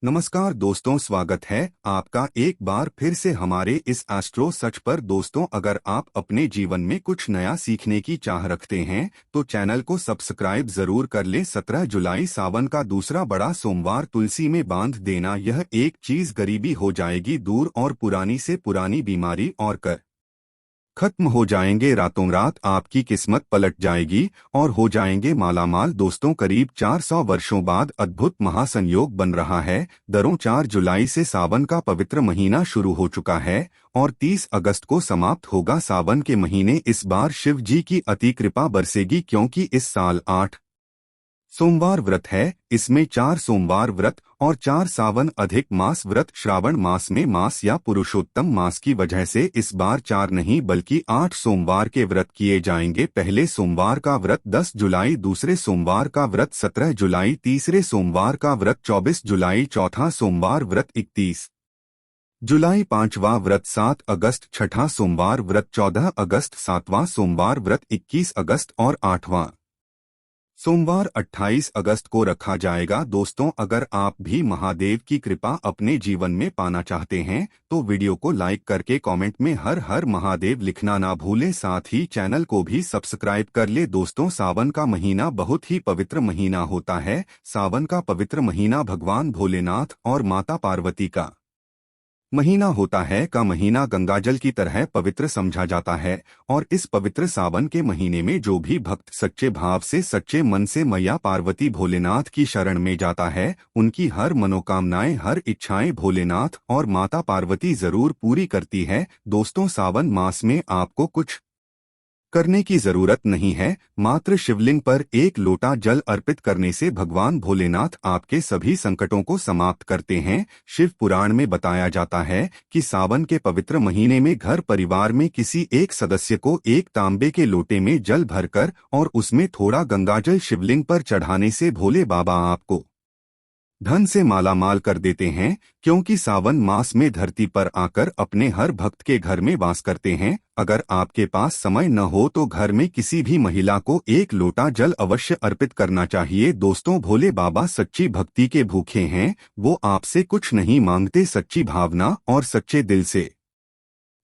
नमस्कार दोस्तों, स्वागत है आपका एक बार फिर से हमारे इस एस्ट्रो सच पर। दोस्तों, अगर आप अपने जीवन में कुछ नया सीखने की चाह रखते हैं तो चैनल को सब्सक्राइब जरूर कर लें। 17 जुलाई सावन का दूसरा बड़ा सोमवार तुलसी में बांध देना, यह एक चीज गरीबी हो जाएगी दूर और पुरानी से पुरानी बीमारी और कर खत्म हो जाएंगे। रातों रात आपकी किस्मत पलट जाएगी और हो जाएंगे मालामाल। दोस्तों, करीब 400 वर्षों बाद अद्भुत महासंयोग बन रहा है। दरों 4 जुलाई से सावन का पवित्र महीना शुरू हो चुका है और 30 अगस्त को समाप्त होगा। सावन के महीने इस बार शिव जी की अति कृपा बरसेगी, क्योंकि इस साल 8 सोमवार व्रत है। इसमें 4 सोमवार व्रत और 4 सावन अधिक मास व्रत। श्रावण मास में मास या पुरुषोत्तम मास की वजह से इस बार 4 नहीं बल्कि 8 सोमवार के व्रत किए जाएंगे। पहले सोमवार का व्रत 10 जुलाई, दूसरे सोमवार का व्रत 17 जुलाई, तीसरे सोमवार का व्रत 24 जुलाई, चौथा सोमवार व्रत 31 जुलाई, पांचवा व्रत 7 अगस्त, छठा सोमवार व्रत 14 अगस्त, सातवां सोमवार व्रत 21 अगस्त और 8वां सोमवार 28 अगस्त को रखा जाएगा। दोस्तों, अगर आप भी महादेव की कृपा अपने जीवन में पाना चाहते हैं तो वीडियो को लाइक करके कमेंट में हर हर महादेव लिखना ना भूलें। साथ ही चैनल को भी सब्सक्राइब कर ले। दोस्तों, सावन का महीना बहुत ही पवित्र महीना होता है। सावन का पवित्र महीना भगवान भोलेनाथ और माता पार्वती का महीना होता है। का महीना गंगाजल की तरह पवित्र समझा जाता है और इस पवित्र सावन के महीने में जो भी भक्त सच्चे भाव से सच्चे मन से मैया पार्वती भोलेनाथ की शरण में जाता है, उनकी हर मनोकामनाएं हर इच्छाएं भोलेनाथ और माता पार्वती जरूर पूरी करती है। दोस्तों, सावन मास में आपको कुछ करने की जरूरत नहीं है। मात्र शिवलिंग पर एक लोटा जल अर्पित करने से भगवान भोलेनाथ आपके सभी संकटों को समाप्त करते हैं। शिव पुराण में बताया जाता है कि सावन के पवित्र महीने में घर परिवार में किसी एक सदस्य को एक तांबे के लोटे में जल भरकर और उसमें थोड़ा गंगाजल शिवलिंग पर चढ़ाने से भोले बाबा आपको धन से मालामाल कर देते हैं, क्योंकि सावन मास में धरती पर आकर अपने हर भक्त के घर में वास करते हैं। अगर आपके पास समय न हो तो घर में किसी भी महिला को एक लोटा जल अवश्य अर्पित करना चाहिए। दोस्तों, भोले बाबा सच्ची भक्ति के भूखे हैं। वो आपसे कुछ नहीं मांगते, सच्ची भावना और सच्चे दिल से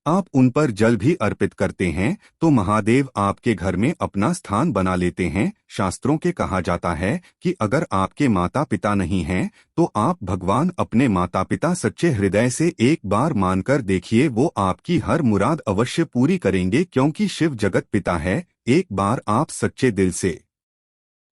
आप उन पर जल भी अर्पित करते हैं तो महादेव आपके घर में अपना स्थान बना लेते हैं। शास्त्रों के कहा जाता है कि अगर आपके माता पिता नहीं हैं तो आप भगवान अपने माता पिता सच्चे हृदय से एक बार मानकर देखिए, वो आपकी हर मुराद अवश्य पूरी करेंगे, क्योंकि शिव जगत पिता है। एक बार आप सच्चे दिल से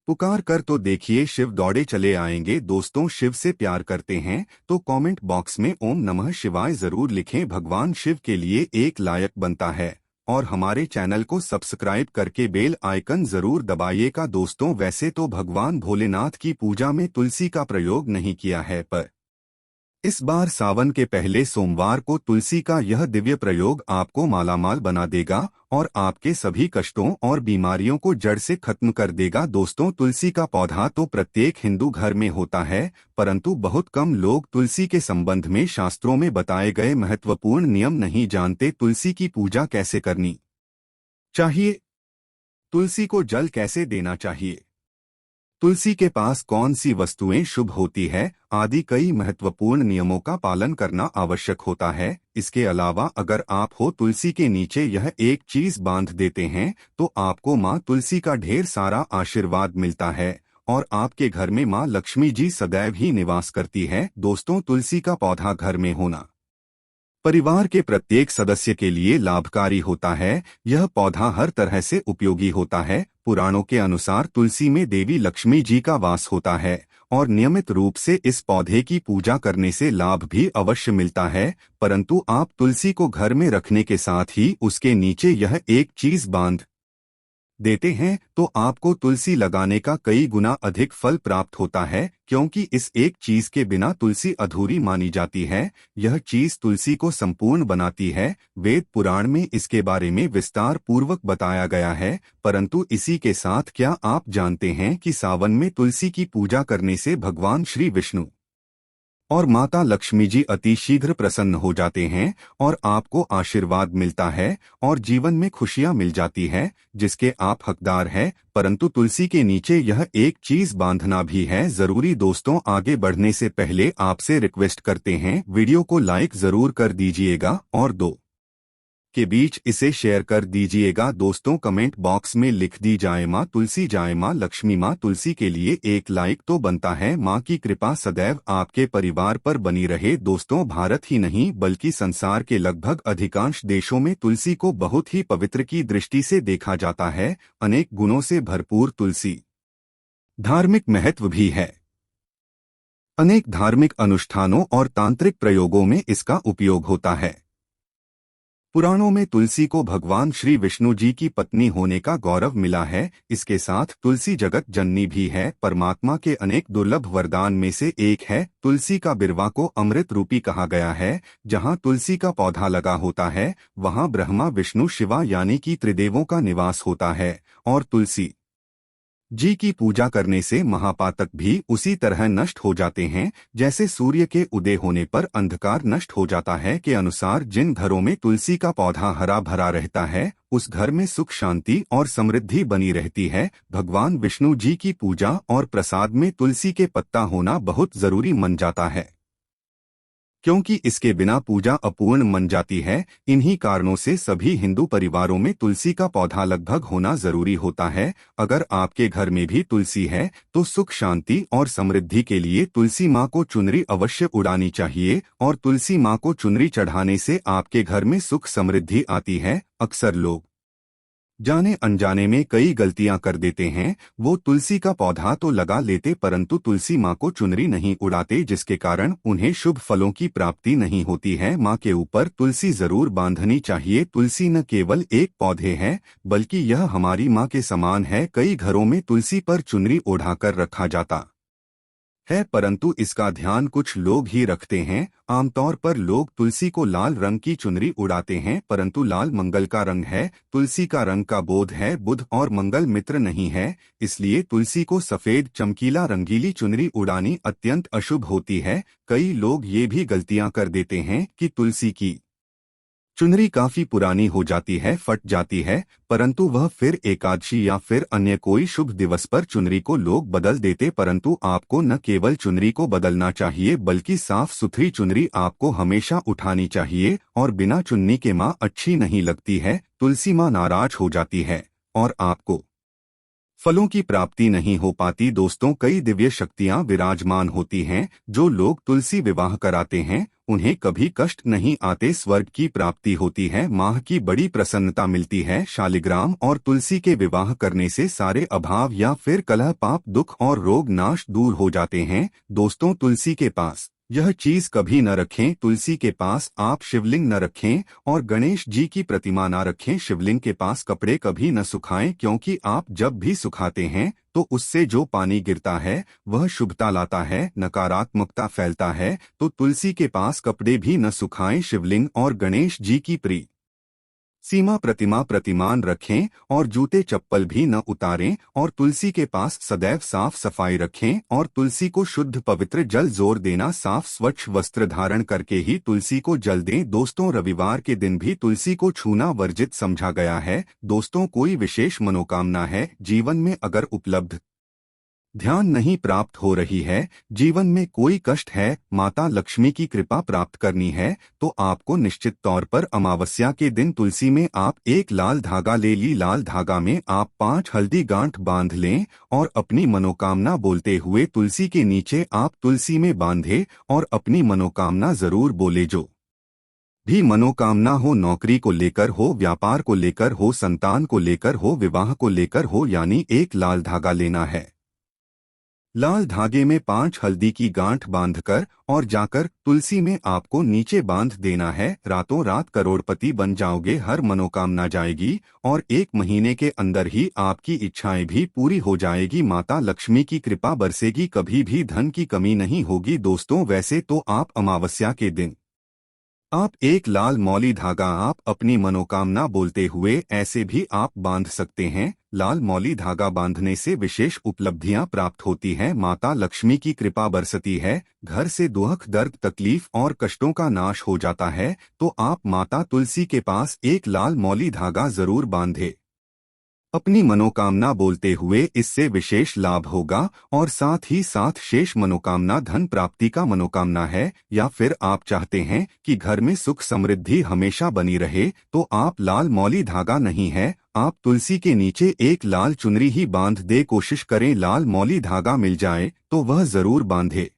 पुकार कर तो देखिए, शिव दौड़े चले आएंगे। दोस्तों, शिव से प्यार करते हैं तो कमेंट बॉक्स में ओम नमः शिवाय जरूर लिखें। भगवान शिव के लिए एक लायक बनता है और हमारे चैनल को सब्सक्राइब करके बेल आइकन जरूर दबाइएगा। दोस्तों, वैसे तो भगवान भोलेनाथ की पूजा में तुलसी का प्रयोग नहीं किया है, पर इस बार सावन के पहले सोमवार को तुलसी का यह दिव्य प्रयोग आपको मालामाल बना देगा और आपके सभी कष्टों और बीमारियों को जड़ से खत्म कर देगा। दोस्तों, तुलसी का पौधा तो प्रत्येक हिंदू घर में होता है, परंतु बहुत कम लोग तुलसी के संबंध में शास्त्रों में बताए गए महत्वपूर्ण नियम नहीं जानते। तुलसी की पूजा कैसे करनी चाहिए, तुलसी को जल कैसे देना चाहिए, तुलसी के पास कौन सी वस्तुएं शुभ होती है आदि कई महत्वपूर्ण नियमों का पालन करना आवश्यक होता है। इसके अलावा अगर आप हो तुलसी के नीचे यह एक चीज बांध देते हैं तो आपको माँ तुलसी का ढेर सारा आशीर्वाद मिलता है और आपके घर में माँ लक्ष्मी जी सदैव ही निवास करती है। दोस्तों, तुलसी का पौधा घर में होना परिवार के प्रत्येक सदस्य के लिए लाभकारी होता है। यह पौधा हर तरह से उपयोगी होता है। पुराणों के अनुसार तुलसी में देवी लक्ष्मी जी का वास होता है और नियमित रूप से इस पौधे की पूजा करने से लाभ भी अवश्य मिलता है। परंतु आप तुलसी को घर में रखने के साथ ही उसके नीचे यह एक चीज बांध देते हैं तो आपको तुलसी लगाने का कई गुना अधिक फल प्राप्त होता है, क्योंकि इस एक चीज के बिना तुलसी अधूरी मानी जाती है। यह चीज तुलसी को संपूर्ण बनाती है। वेद पुराण में इसके बारे में विस्तार पूर्वक बताया गया है। परंतु इसी के साथ क्या आप जानते हैं कि सावन में तुलसी की पूजा करने से भगवान श्री विष्णु और माता लक्ष्मी जी अति शीघ्र प्रसन्न हो जाते हैं और आपको आशीर्वाद मिलता है और जीवन में खुशियां मिल जाती है जिसके आप हकदार हैं। परंतु तुलसी के नीचे यह एक चीज बांधना भी है जरूरी। दोस्तों, आगे बढ़ने से पहले आपसे रिक्वेस्ट करते हैं, वीडियो को लाइक जरूर कर दीजिएगा और दो के बीच इसे शेयर कर दीजिएगा। दोस्तों, कमेंट बॉक्स में लिख दी जाए माँ तुलसी जाए माँ लक्ष्मी। माँ तुलसी के लिए एक लाइक तो बनता है। माँ की कृपा सदैव आपके परिवार पर बनी रहे। दोस्तों, भारत ही नहीं बल्कि संसार के लगभग अधिकांश देशों में तुलसी को बहुत ही पवित्र की दृष्टि से देखा जाता है। अनेक गुणों से भरपूर तुलसी धार्मिक महत्व भी है। अनेक धार्मिक अनुष्ठानों और तांत्रिक प्रयोगों में इसका उपयोग होता है। पुराणों में तुलसी को भगवान श्री विष्णु जी की पत्नी होने का गौरव मिला है। इसके साथ तुलसी जगत जननी भी है। परमात्मा के अनेक दुर्लभ वरदान में से एक है। तुलसी का बिरवा को अमृत रूपी कहा गया है। जहाँ तुलसी का पौधा लगा होता है वहाँ ब्रह्मा विष्णु शिवा यानी कि त्रिदेवों का निवास होता है। और तुलसी जी की पूजा करने से महापातक भी उसी तरह नष्ट हो जाते हैं जैसे सूर्य के उदय होने पर अंधकार नष्ट हो जाता है। के अनुसार जिन घरों में तुलसी का पौधा हरा भरा रहता है उस घर में सुख शांति और समृद्धि बनी रहती है। भगवान विष्णु जी की पूजा और प्रसाद में तुलसी के पत्ता होना बहुत जरूरी मन जाता है, क्योंकि इसके बिना पूजा अपूर्ण मन जाती है। इन्हीं कारणों से सभी हिंदू परिवारों में तुलसी का पौधा लगभग होना जरूरी होता है। अगर आपके घर में भी तुलसी है तो सुख शांति और समृद्धि के लिए तुलसी माँ को चुनरी अवश्य उड़ानी चाहिए और तुलसी माँ को चुनरी चढ़ाने से आपके घर में सुख समृद्धि आती है। अक्सर लोग जाने अनजाने में कई गलतियां कर देते हैं। वो तुलसी का पौधा तो लगा लेते परंतु तुलसी माँ को चुनरी नहीं उड़ाते, जिसके कारण उन्हें शुभ फलों की प्राप्ति नहीं होती है। माँ के ऊपर तुलसी जरूर बांधनी चाहिए। तुलसी न केवल एक पौधे है बल्कि यह हमारी माँ के समान है। कई घरों में तुलसी पर चुनरी ओढ़ाकर रखा जाता है परंतु इसका ध्यान कुछ लोग ही रखते हैं। आमतौर पर लोग तुलसी को लाल रंग की चुनरी उड़ाते हैं परंतु लाल मंगल का रंग है। तुलसी का रंग का बोध है, बुध और मंगल मित्र नहीं है, इसलिए तुलसी को सफेद चमकीला रंगीली चुनरी उड़ानी अत्यंत अशुभ होती है। कई लोग ये भी गलतियां कर देते हैं कि तुलसी की चुनरी काफी पुरानी हो जाती है, फट जाती है, परंतु वह फिर एकादशी या फिर अन्य कोई शुभ दिवस पर चुनरी को लोग बदल देते। परंतु आपको न केवल चुनरी को बदलना चाहिए बल्कि साफ सुथरी चुनरी आपको हमेशा उठानी चाहिए और बिना चुन्नी के माँ अच्छी नहीं लगती है। तुलसी माँ नाराज हो जाती है और आपको फलों की प्राप्ति नहीं हो पाती। दोस्तों, कई दिव्य शक्तियां विराजमान होती हैं। जो लोग तुलसी विवाह कराते हैं उन्हें कभी कष्ट नहीं आते, स्वर्ग की प्राप्ति होती है, माँ की बड़ी प्रसन्नता मिलती है। शालिग्राम और तुलसी के विवाह करने से सारे अभाव या फिर कलह पाप दुख और रोग नाश दूर हो जाते हैं। दोस्तों, तुलसी के पास यह चीज कभी न रखें। तुलसी के पास आप शिवलिंग न रखें और गणेश जी की प्रतिमा न रखें। शिवलिंग के पास कपड़े कभी न सुखाएं क्योंकि आप जब भी सुखाते हैं तो उससे जो पानी गिरता है वह शुभता लाता है, नकारात्मकता फैलता है। तो तुलसी के पास कपड़े भी न सुखाएं। शिवलिंग और गणेश जी की सीमा प्रतिमान रखें और जूते चप्पल भी न उतारें और तुलसी के पास सदैव साफ सफाई रखें और तुलसी को शुद्ध पवित्र जल जोर देना, साफ स्वच्छ वस्त्र धारण करके ही तुलसी को जल दें। दोस्तों, रविवार के दिन भी तुलसी को छूना वर्जित समझा गया है। दोस्तों, कोई विशेष मनोकामना है, जीवन में अगर उपलब्ध ध्यान नहीं प्राप्त हो रही है, जीवन में कोई कष्ट है, माता लक्ष्मी की कृपा प्राप्त करनी है तो आपको निश्चित तौर पर अमावस्या के दिन तुलसी में आप एक लाल धागा ले ली। लाल धागा में आप 5 हल्दी गांठ बांध लें और अपनी मनोकामना बोलते हुए तुलसी के नीचे आप तुलसी में बांधे और अपनी मनोकामना जरूर बोले। जो भी मनोकामना हो, नौकरी को लेकर हो, व्यापार को लेकर हो, संतान को लेकर हो, विवाह को लेकर हो, यानी एक लाल धागा लेना है। लाल धागे में 5 हल्दी की गांठ बांधकर और जाकर तुलसी में आपको नीचे बांध देना है। रातों रात करोड़पति बन जाओगे, हर मनोकामना जाएगी और 1 महीने के अंदर ही आपकी इच्छाएं भी पूरी हो जाएगी। माता लक्ष्मी की कृपा बरसेगी, कभी भी धन की कमी नहीं होगी। दोस्तों, वैसे तो आप अमावस्या के दिन आप एक लाल मौली धागा आप अपनी मनोकामना बोलते हुए ऐसे भी आप बांध सकते हैं। लाल मौली धागा बांधने से विशेष उपलब्धियां प्राप्त होती हैं, माता लक्ष्मी की कृपा बरसती है, घर से दुख दर्द तकलीफ और कष्टों का नाश हो जाता है। तो आप माता तुलसी के पास एक लाल मौली धागा जरूर बांधे अपनी मनोकामना बोलते हुए, इससे विशेष लाभ होगा और साथ ही साथ शेष मनोकामना धन प्राप्ति का मनोकामना है, या फिर आप चाहते हैं कि घर में सुख समृद्धि हमेशा बनी रहे, तो आप लाल मौली धागा नहीं है, आप तुलसी के नीचे एक लाल चुनरी ही बांध दे। कोशिश करें लाल मौली धागा मिल जाए तो वह जरूर बांधे।